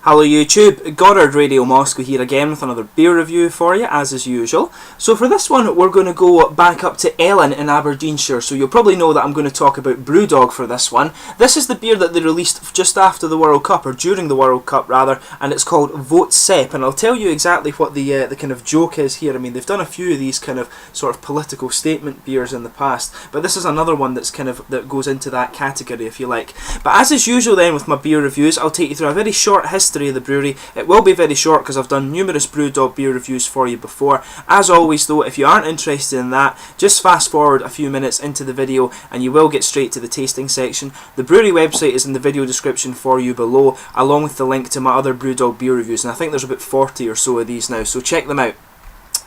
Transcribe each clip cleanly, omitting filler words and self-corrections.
Hello YouTube, Goddard Radio Moscow here again with another beer review for you as is usual. So for this one we're going to go back up to Ellon in Aberdeenshire, so you'll probably know that I'm going to talk about Brewdog for this one. This is the beer that they released just after the World Cup, or during the World Cup rather, and it's called Vote Sepp, and I'll tell you exactly what the kind of joke is here. I mean, they've done a few of these kind of sort of political statement beers in the past, but this is another one that's kind of, that goes into that category if you like. But as is usual then with my beer reviews, I'll take you through a very short history of the brewery. It will be very short because I've done numerous Brewdog beer reviews for you before. As always though, if you aren't interested in that, just fast forward a few minutes into the video and you will get straight to the tasting section. The brewery website is in the video description for you below, along with the link to my other Brewdog beer reviews, and I think there's about 40 or so of these now, so check them out.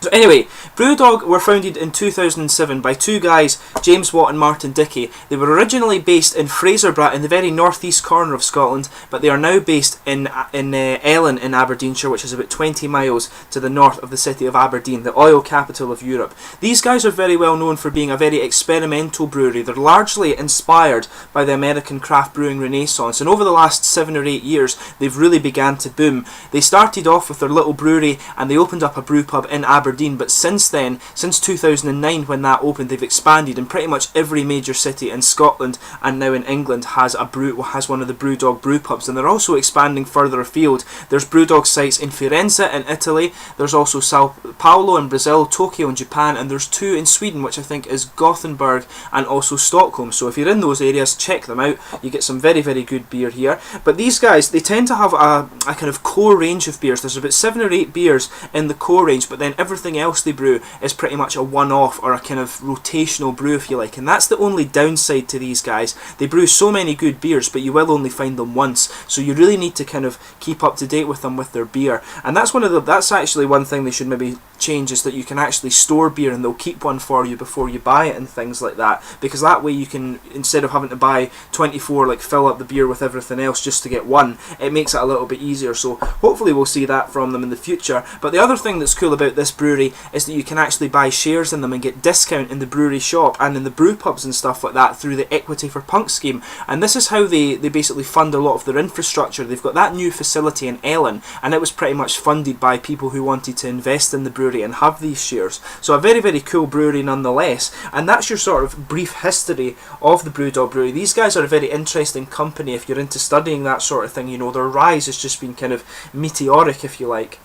So anyway, Brewdog were founded in 2007 by two guys, James Watt and Martin Dickey. They were originally based in Fraserburgh in the very northeast corner of Scotland, but they are now based in Ellon in Aberdeenshire, which is about 20 miles to the north of the city of Aberdeen, the oil capital of Europe. These guys are very well known for being a very experimental brewery. They're largely inspired by the American craft brewing renaissance, and over the last 7 or 8 years they've really began to boom. They started off with their little brewery and they opened up a brew pub in Aberdeen, but since then, since 2009 when that opened, they've expanded, and pretty much every major city in Scotland and now in England has one of the Brewdog brew pubs, and they're also expanding further afield. There's Brewdog sites in Firenze in Italy, there's also Sao Paulo in Brazil, Tokyo in Japan, and there's 2 in Sweden, which I think is Gothenburg and also Stockholm. So if you're in those areas, check them out. You get some very, very good beer here. But these guys, they tend to have a kind of core range of beers. There's about 7 or 8 beers in the core range, but then everything else they brew is pretty much a one-off or a kind of rotational brew if you like, and that's the only downside to these guys. They brew so many good beers, but you will only find them once, so you really need to kind of keep up to date with them with their beer. And that's actually one thing they should maybe change, is that you can actually store beer and they'll keep one for you before you buy it and things like that, because that way you can, instead of having to buy 24, like fill up the beer with everything else just to get one, it makes it a little bit easier. So hopefully we'll see that from them in the future. But the other thing that's cool about this brewery is that you can actually buy shares in them and get discount in the brewery shop and in the brew pubs and stuff like that through the Equity for Punk scheme, and this is how they basically fund a lot of their infrastructure. They've got that new facility in Ellon, and it was pretty much funded by people who wanted to invest in the brewery and have these shares. So a very, very cool brewery nonetheless, and that's your sort of brief history of the Brewdog brewery. These guys are a very interesting company if you're into studying that sort of thing. You know, their rise has just been kind of meteoric if you like.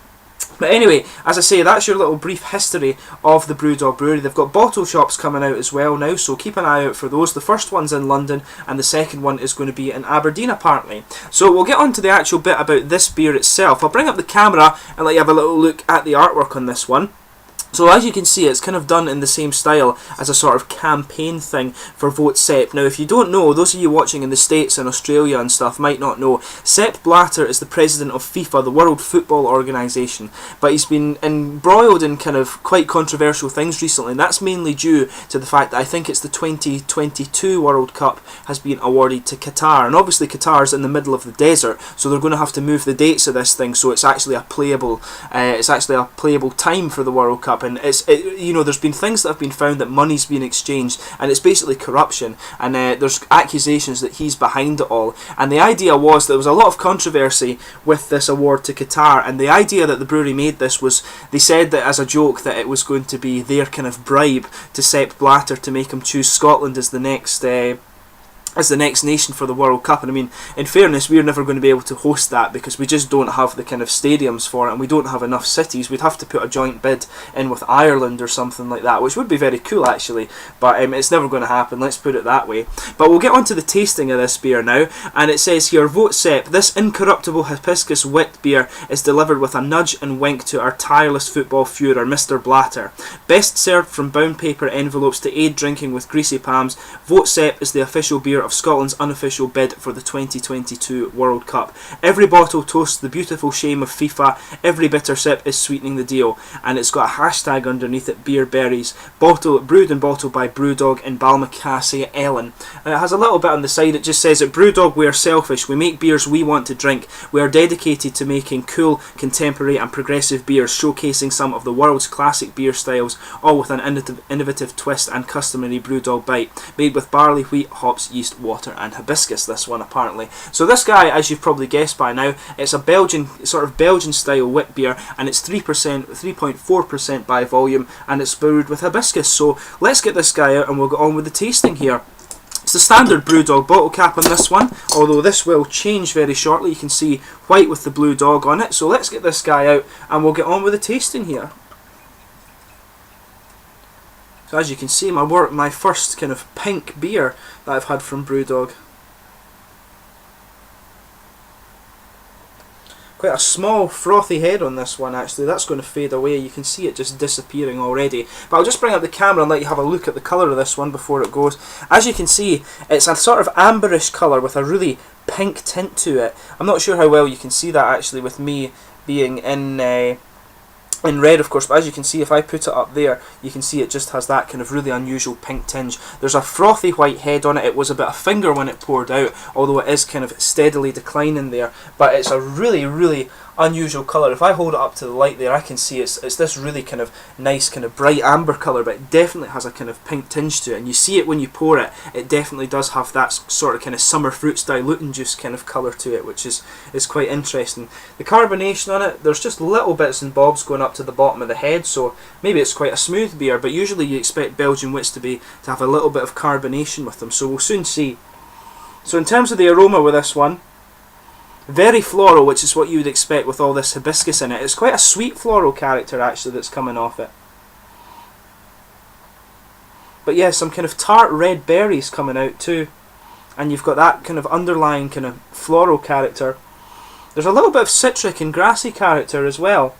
But anyway, as I say, that's your little brief history of the Brewdog brewery. They've got bottle shops coming out as well now, so keep an eye out for those. The first one's in London and the second one is going to be in Aberdeen apparently. So we'll get on to the actual bit about this beer itself. I'll bring up the camera and let you have a little look at the artwork on this one. So as you can see, it's kind of done in the same style as a sort of campaign thing for Vote Sepp. Now if you don't know, those of you watching in the States and Australia and stuff might not know, Sepp Blatter is the president of FIFA, the World Football Organisation, but he's been embroiled in kind of quite controversial things recently, and that's mainly due to the fact that I think it's the 2022 World Cup has been awarded to Qatar, and obviously Qatar's in the middle of the desert, so they're going to have to move the dates of this thing so it's actually a playable time for the World Cup. And you know, there's been things that have been found that money's been exchanged, and it's basically corruption, and there's accusations that he's behind it all. And the idea was, there was a lot of controversy with this award to Qatar, and the idea that the brewery made this was, they said that as a joke that it was going to be their kind of bribe to Sepp Blatter to make him choose Scotland as the next nation for the World Cup. And I mean, in fairness, we're never going to be able to host that because we just don't have the kind of stadiums for it, and we don't have enough cities. We'd have to put a joint bid in with Ireland or something like that, which would be very cool actually, but it's never going to happen, let's put it that way. But we'll get on to the tasting of this beer now, and it says here, Vote Sepp, this incorruptible Hibiscus wit beer is delivered with a nudge and wink to our tireless football Führer, Mr. Blatter. Best served from brown paper envelopes to aid drinking with greasy palms, Vote Sepp is the official beer of Scotland's unofficial bid for the 2022 World Cup. Every bottle toasts the beautiful shame of FIFA, every bitter sip is sweetening the deal, and it's got a hashtag underneath it, Beer Berries. Brewed and bottled by Brewdog in Balmacassie, Ellon. And it has a little bit on the side, it just says, at Brewdog we are selfish, we make beers we want to drink, we are dedicated to making cool, contemporary and progressive beers, showcasing some of the world's classic beer styles, all with an innovative twist and customary Brewdog bite, made with barley, wheat, hops, yeast just water and hibiscus, this one apparently. So this guy, as you've probably guessed by now, it's a Belgian, sort of Belgian style wit beer, and it's 3%, 3.4% by volume, and it's brewed with hibiscus. So let's get this guy out and we'll get on with the tasting here. It's the standard Brewdog bottle cap on this one, although this will change very shortly. You can see white with the blue dog on it. So let's get this guy out and we'll get on with the tasting here. So as you can see, my first kind of pink beer that I've had from Brewdog. Quite a small frothy head on this one actually. That's going to fade away. You can see it just disappearing already. But I'll just bring up the camera and let you have a look at the colour of this one before it goes. As you can see, it's a sort of amberish colour with a really pink tint to it. I'm not sure how well you can see that actually with me being in red, of course, but as you can see, if I put it up there, you can see it just has that kind of really unusual pink tinge. There's a frothy white head on it. It was about a finger when it poured out, although it is kind of steadily declining there. But it's a really, really unusual colour. If I hold it up to the light there, I can see it's this really kind of nice, kind of bright amber colour, but it definitely has a kind of pink tinge to it. And you see it when you pour it. It definitely does have that sort of kind of summer fruits diluting juice kind of colour to it, which is quite interesting. The carbonation on it, there's just little bits and bobs going up to the bottom of the head, so maybe it's quite a smooth beer, but usually you expect Belgian wits to have a little bit of carbonation with them, so we'll soon see. So in terms of the aroma with this one, very floral, which is what you would expect with all this hibiscus in it. It's quite a sweet floral character actually that's coming off it. But yeah, some kind of tart red berries coming out too. And you've got that kind of underlying kind of floral character. There's a little bit of citric and grassy character as well.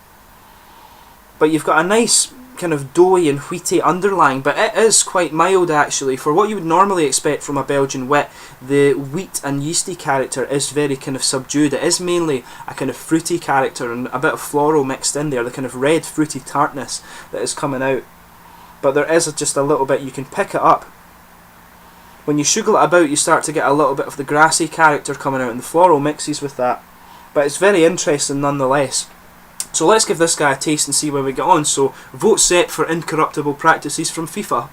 But you've got a nice kind of doughy and wheaty underlying, but it is quite mild actually. For what you would normally expect from a Belgian wit, the wheat and yeasty character is very kind of subdued. It is mainly a kind of fruity character and a bit of floral mixed in there, the kind of red fruity tartness that is coming out. But there is just a little bit, you can pick it up. When you sugar it about, you start to get a little bit of the grassy character coming out, and the floral mixes with that. But it's very interesting nonetheless. So let's give this guy a taste and see where we get on. So vote Sepp for incorruptible practices from FIFA.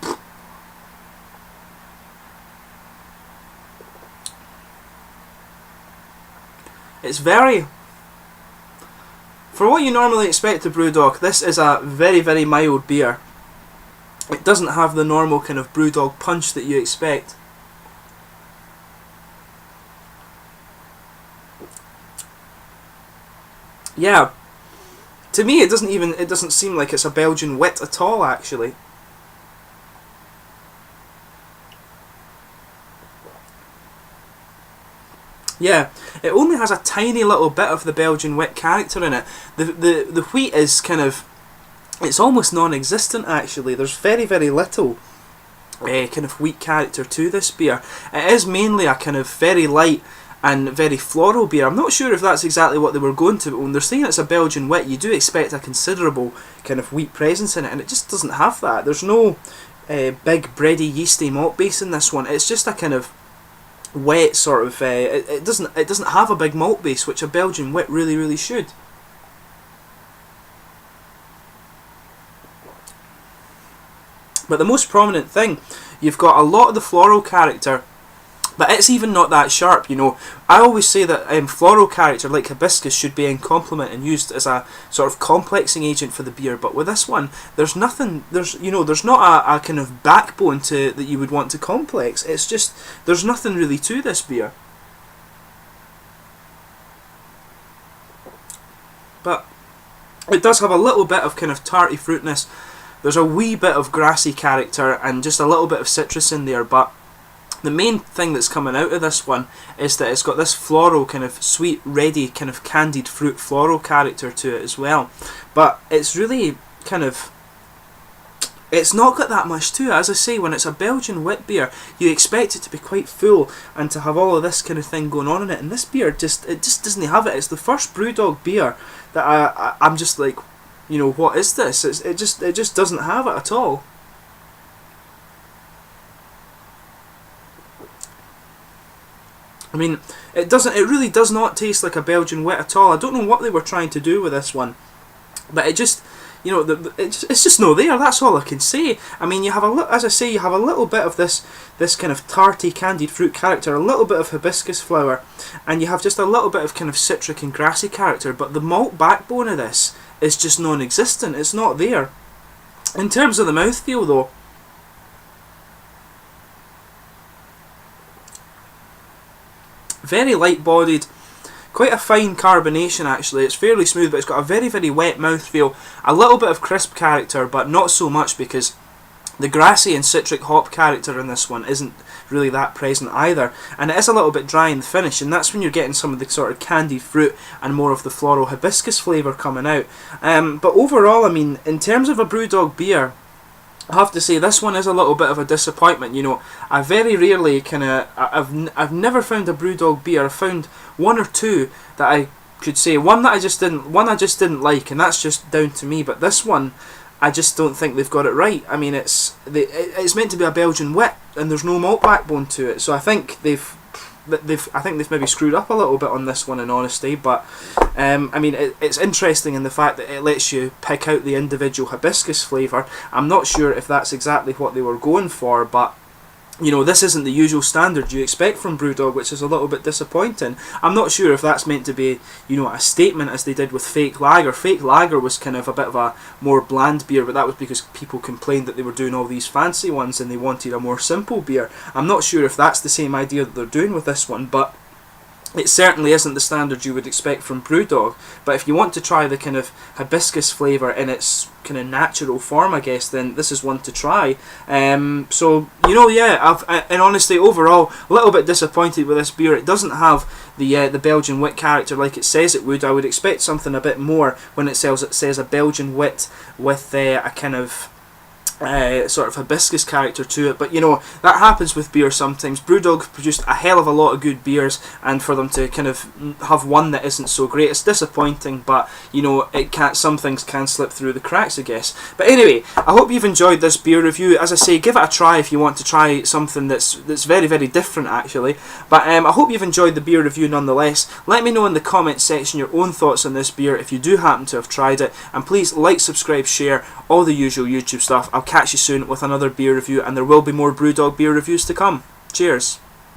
It's very... For what you normally expect of Brewdog, this is a very, very mild beer. It doesn't have the normal kind of Brewdog punch that you expect. Yeah. To me, it doesn't seem like it's a Belgian wit at all, actually. Yeah, it only has a tiny little bit of the Belgian wit character in it. The wheat is kind of, it's almost non-existent actually. There's very, very little kind of wheat character to this beer. It is mainly a kind of very light and very floral beer. I'm not sure if that's exactly what they were going to, but when they're saying it's a Belgian wit, you do expect a considerable kind of wheat presence in it, and it just doesn't have that. There's no big bready yeasty malt base in this one. It's just a kind of wet sort of. It doesn't have a big malt base, which a Belgian wit really, really should. But the most prominent thing, you've got a lot of the floral character. But it's even not that sharp, you know. I always say that floral character like hibiscus should be in complement and used as a sort of complexing agent for the beer. But with this one, there's nothing. There's not a kind of backbone to that you would want to complex. It's just there's nothing really to this beer. But it does have a little bit of kind of tarty fruitness. There's a wee bit of grassy character and just a little bit of citrus in there, but the main thing that's coming out of this one is that it's got this floral kind of sweet, ready, kind of candied fruit floral character to it as well. But it's really kind of... It's not got that much to it. As I say, when it's a Belgian wit beer, you expect it to be quite full and to have all of this kind of thing going on in it. And this beer, just doesn't have it. It's the first Brewdog beer that I'm just like, you know, what is this? It just doesn't have it at all. I mean, it really does not taste like a Belgian wit at all. I don't know what they were trying to do with this one, but it just, you know, it's just no there. That's all I can say. I mean, you have as I say, you have a little bit of this kind of tarty candied fruit character, a little bit of hibiscus flower, and you have just a little bit of kind of citric and grassy character. But the malt backbone of this is just non-existent. It's not there. In terms of the mouthfeel, though, very light-bodied. Quite a fine carbonation actually. It's fairly smooth, but it's got a very, very wet mouthfeel. A little bit of crisp character, but not so much, because the grassy and citric hop character in this one isn't really that present either. And it is a little bit dry in the finish, and that's when you're getting some of the sort of candied fruit and more of the floral hibiscus flavour coming out. But overall, I mean, in terms of a Brewdog beer, I have to say this one is a little bit of a disappointment. You know, I very rarely I've never found a Brewdog beer. I've found one or two that I could say, one I just didn't like, and that's just down to me. But this one, I just don't think they've got it right. I mean, it's meant to be a Belgian wit, and there's no malt backbone to it. So I think they've maybe screwed up a little bit on this one, in honesty. But I mean, it's interesting in the fact that it lets you pick out the individual hibiscus flavour. I'm not sure if that's exactly what they were going for, but you know, this isn't the usual standard you expect from Brewdog, which is a little bit disappointing. I'm not sure if that's meant to be, you know, a statement, as they did with Fake Lager. Fake Lager was kind of a bit of a more bland beer, but that was because people complained that they were doing all these fancy ones and they wanted a more simple beer. I'm not sure if that's the same idea that they're doing with this one, but it certainly isn't the standard you would expect from Brewdog. But if you want to try the kind of hibiscus flavour in its kind of natural form, I guess, then this is one to try. So, you know, yeah, and honestly, overall, a little bit disappointed with this beer. It doesn't have the Belgian wit character like it says it would. I would expect something a bit more when it says a Belgian wit with a kind of sort of hibiscus character to it. But you know, that happens with beer sometimes. Brewdog produced a hell of a lot of good beers, and for them to kind of have one that isn't so great, it's disappointing. But you know, some things can slip through the cracks, I guess. But anyway, I hope you've enjoyed this beer review. As I say, give it a try if you want to try something that's very, very different actually. But I hope you've enjoyed the beer review nonetheless. Let me know in the comments section your own thoughts on this beer if you do happen to have tried it, and please like, subscribe, share, all the usual YouTube stuff. I'll catch you soon with another beer review, and there will be more Brewdog beer reviews to come. Cheers.